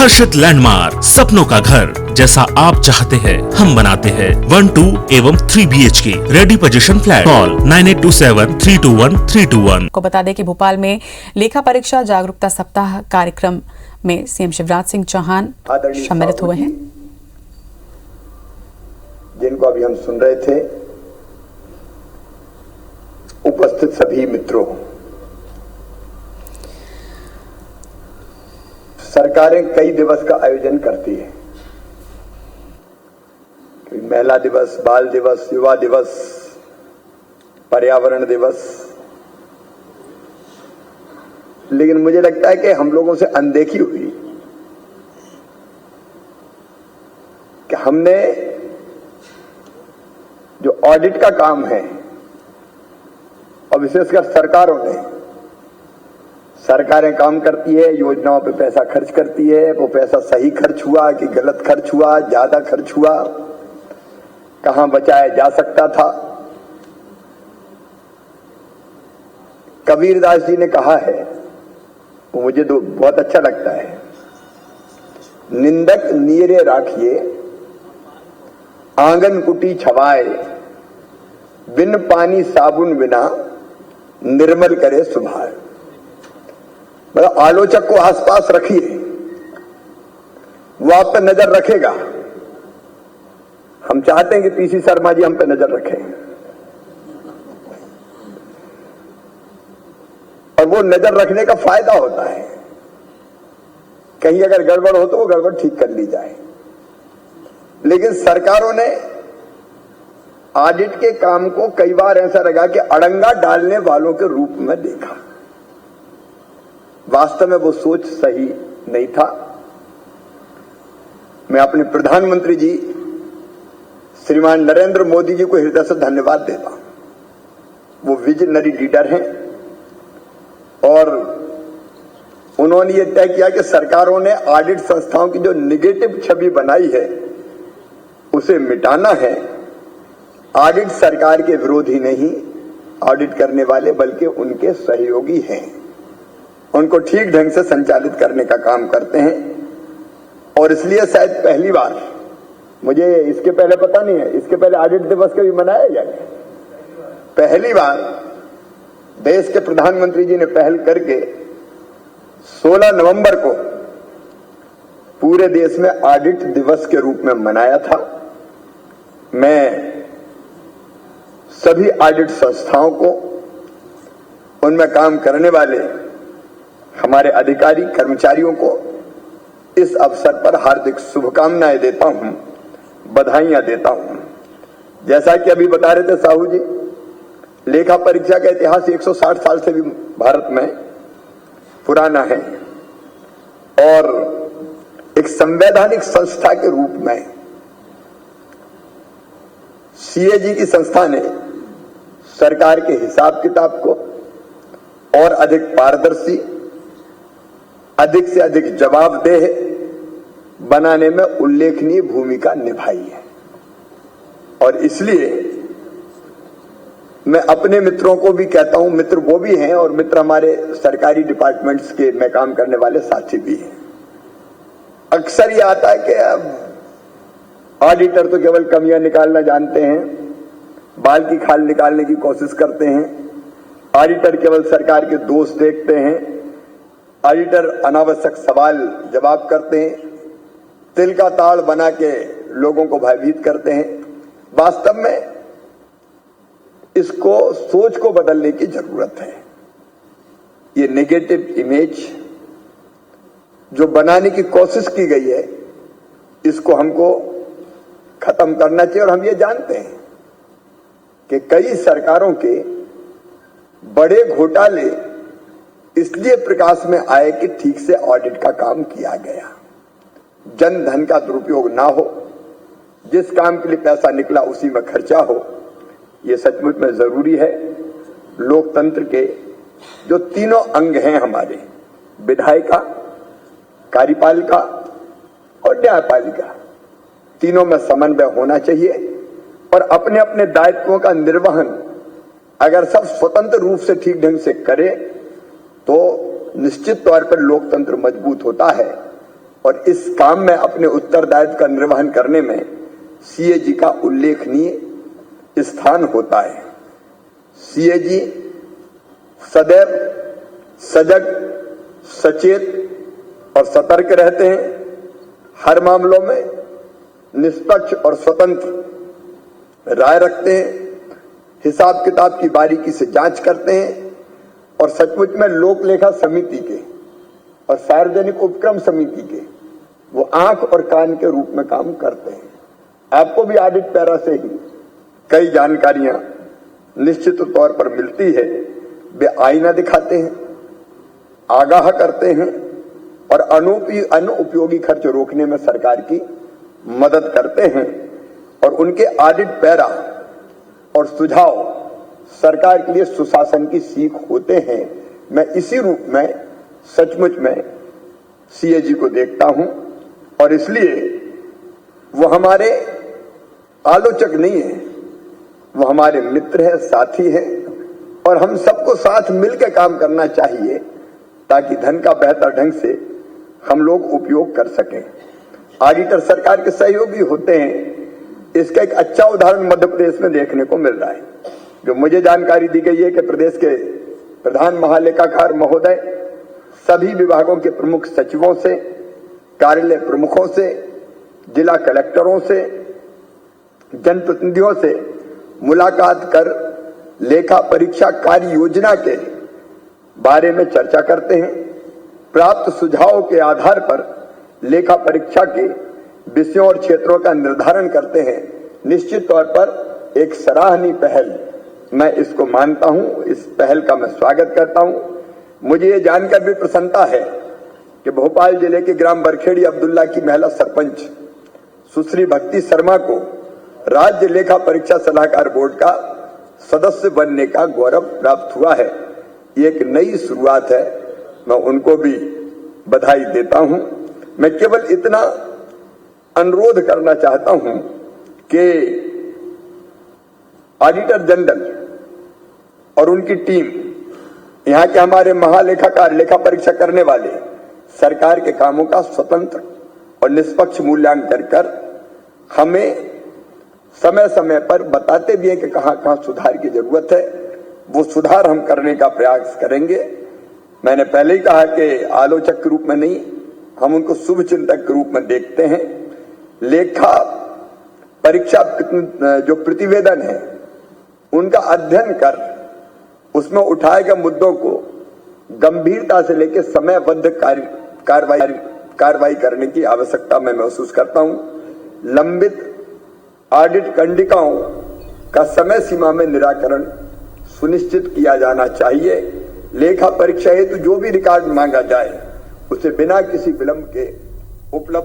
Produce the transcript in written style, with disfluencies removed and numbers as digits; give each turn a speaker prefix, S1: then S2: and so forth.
S1: आकर्षित लैंडमार्क, सपनों का घर जैसा आप चाहते हैं हम बनाते हैं। 1, 2 एवं 3 BHK ready position flat. Call 9827321321।
S2: को बता दें कि भोपाल में लेखा परीक्षा जागरूकता सप्ताह कार्यक्रम में सीएम शिवराज सिंह चौहान सम्मिलित हुए हैं,
S3: जिनको अभी हम सुन रहे थे। उपस्थित सभी मित्रों, सरकारें कई दिवस का आयोजन करती है। महिला दिवस, बाल दिवस, युवा दिवस, पर्यावरण दिवस, लेकिन मुझे लगता है कि हम लोगों से अनदेखी हुई कि हमने जो ऑडिट का काम है और विशेषकर सरकारें काम करती है, योजनाओं पे पैसा खर्च करती है। वो पैसा सही खर्च हुआ कि गलत खर्च हुआ, ज्यादा खर्च हुआ, कहां बचाया जा सकता था। कबीरदास जी ने कहा है, वो मुझे तो बहुत अच्छा लगता है, निंदक नीरे राखिए आंगन कुटी छवाए, बिन पानी साबुन बिना निर्मल करे सुभाए। मतलब आलोचक को आसपास रखिए, वो आप पर नजर रखेगा। हम चाहते हैं कि पीसी शर्मा जी हम पे नजर रखें, और वो नजर रखने का फायदा होता है, कहीं अगर गड़बड़ हो तो वो गड़बड़ ठीक कर ली जाए। लेकिन सरकारों ने ऑडिट के काम को कई बार ऐसा लगा कि अड़ंगा डालने वालों के रूप में देखा। वास्तव में वो सोच सही नहीं था। मैं अपने प्रधानमंत्री जी श्रीमान नरेंद्र मोदी जी को हृदय से धन्यवाद देता हूं। वो विजनरी लीडर हैं और उन्होंने ये तय किया कि सरकारों ने ऑडिट संस्थाओं की जो निगेटिव छवि बनाई है उसे मिटाना है। ऑडिट सरकार के विरोधी नहीं, ऑडिट करने वाले बल्कि उनके सहयोगी हैं। उनको ठीक ढंग से संचालित करने का काम करते हैं। और इसलिए शायद पहली बार, मुझे इसके पहले पता नहीं है, इसके पहले ऑडिट दिवस कभी मनाया जाए, पहली बार देश के प्रधानमंत्री जी ने पहल करके 16 नवंबर को पूरे देश में ऑडिट दिवस के रूप में मनाया था। मैं सभी ऑडिट संस्थाओं को, उनमें काम करने वाले हमारे अधिकारी कर्मचारियों को इस अवसर पर हार्दिक शुभकामनाएं देता हूं, बधाइयां देता हूं। जैसा कि अभी बता रहे थे साहू जी, लेखा परीक्षा का इतिहास 160 साल से भी भारत में पुराना है और एक संवैधानिक संस्था के रूप में CAG की संस्था ने सरकार के हिसाब किताब को और अधिक पारदर्शी, अधिक से अधिक जवाबदेह बनाने में उल्लेखनीय भूमिका निभाई है। और इसलिए मैं अपने मित्रों को भी कहता हूं, मित्र वो भी हैं और मित्र हमारे सरकारी डिपार्टमेंट्स के में काम करने वाले साथी भी हैं। अक्सर ये आता है कि अब ऑडिटर तो केवल कमियां निकालना जानते हैं, बाल की खाल निकालने की कोशिश करते हैं, ऑडिटर केवल सरकार के दोष देखते हैं, ऑडिटर अनावश्यक सवाल जवाब करते हैं, तिल का ताड़ बना के लोगों को भयभीत करते हैं। वास्तव में इसको, सोच को बदलने की जरूरत है। ये नेगेटिव इमेज जो बनाने की कोशिश की गई है, इसको हमको खत्म करना चाहिए। और हम ये जानते हैं कि कई सरकारों के बड़े घोटाले इसलिए प्रकाश में आए कि ठीक से ऑडिट का काम किया गया, जन धन का दुरुपयोग ना हो, जिस काम के लिए पैसा निकला उसी में खर्चा हो। ये सचमुच में जरूरी है। लोकतंत्र के जो तीनों अंग हैं हमारे, विधायिका, कार्यपालिका और न्यायपालिका, तीनों में समन्वय होना चाहिए। और अपने अपने दायित्वों का निर्वहन अगर सब स्वतंत्र रूप से ठीक ढंग से करे तो निश्चित तौर पर लोकतंत्र मजबूत होता है और इस काम में अपने उत्तरदायित्व का निर्वहन करने में सीएजी का उल्लेखनीय स्थान होता है। सीएजी सदैव सजग, सचेत और सतर्क रहते हैं। हर मामलों में निष्पक्ष और स्वतंत्र राय रखते हैं, हिसाब किताब की बारीकी से जांच करते हैं और सचमुच में लोक लेखा समिति के और सार्वजनिक उपक्रम समिति के वो आंख और कान के रूप में काम करते हैं। आपको भी ऑडिट पैरा से ही कई जानकारियां निश्चित तौर पर मिलती है। वे आईना दिखाते हैं, आगाह करते हैं और अनुपयोगी खर्च रोकने में सरकार की मदद करते हैं और उनके ऑडिट पैरा और सुझाव सरकार के लिए सुशासन की सीख होते हैं। मैं इसी रूप में सचमुच में सीएजी को देखता हूं और इसलिए वो हमारे आलोचक नहीं है, वो हमारे मित्र है, साथी है और हम सबको साथ मिलकर काम करना चाहिए ताकि धन का बेहतर ढंग से हम लोग उपयोग कर सकें। ऑडिटर सरकार के सहयोगी होते हैं। इसका एक अच्छा उदाहरण मध्य प्रदेश में देखने को मिल रहा है। जो मुझे जानकारी दी गई है कि प्रदेश के प्रधान महालेखाकार महोदय सभी विभागों के प्रमुख सचिवों से, कार्यालय प्रमुखों से, जिला कलेक्टरों से, जनप्रतिनिधियों से मुलाकात कर लेखा परीक्षा कार्य योजना के बारे में चर्चा करते हैं। प्राप्त सुझावों के आधार पर लेखा परीक्षा के विषयों और क्षेत्रों का निर्धारण करते हैं। निश्चित तौर पर एक सराहनीय पहल मैं इसको मानता हूं, इस पहल का मैं स्वागत करता हूं। मुझे ये जानकर भी प्रसन्नता है कि भोपाल जिले के ग्राम बरखेड़ी अब्दुल्ला की महिला सरपंच सुश्री भक्ति शर्मा को राज्य लेखा परीक्षा सलाहकार बोर्ड का सदस्य बनने का गौरव प्राप्त हुआ है। ये एक नई शुरुआत है, मैं उनको भी बधाई देता हूं। मैं केवल इतना अनुरोध करना चाहता हूं कि ऑडिटर जनरल और उनकी टीम, यहां के हमारे महालेखाकार, लेखा परीक्षा करने वाले सरकार के कामों का स्वतंत्र और निष्पक्ष मूल्यांकन कर हमें समय समय पर बताते भी हैं कि कहां कहां सुधार की जरूरत है। वो सुधार हम करने का प्रयास करेंगे। मैंने पहले ही कहा कि आलोचक के रूप में नहीं, हम उनको शुभ चिंतक के रूप में देखते हैं। लेखा परीक्षा जो प्रतिवेदन है उनका अध्ययन कर उसमें उठाए गए मुद्दों को गंभीरता से लेकर समयबद्ध कार्रवाई करने की आवश्यकता मैं महसूस करता हूं। लंबित ऑडिट कंडिकाओं का समय सीमा में निराकरण सुनिश्चित किया जाना चाहिए। लेखा परीक्षा हेतु जो भी रिकॉर्ड मांगा जाए उसे बिना किसी विलंब के उपलब्ध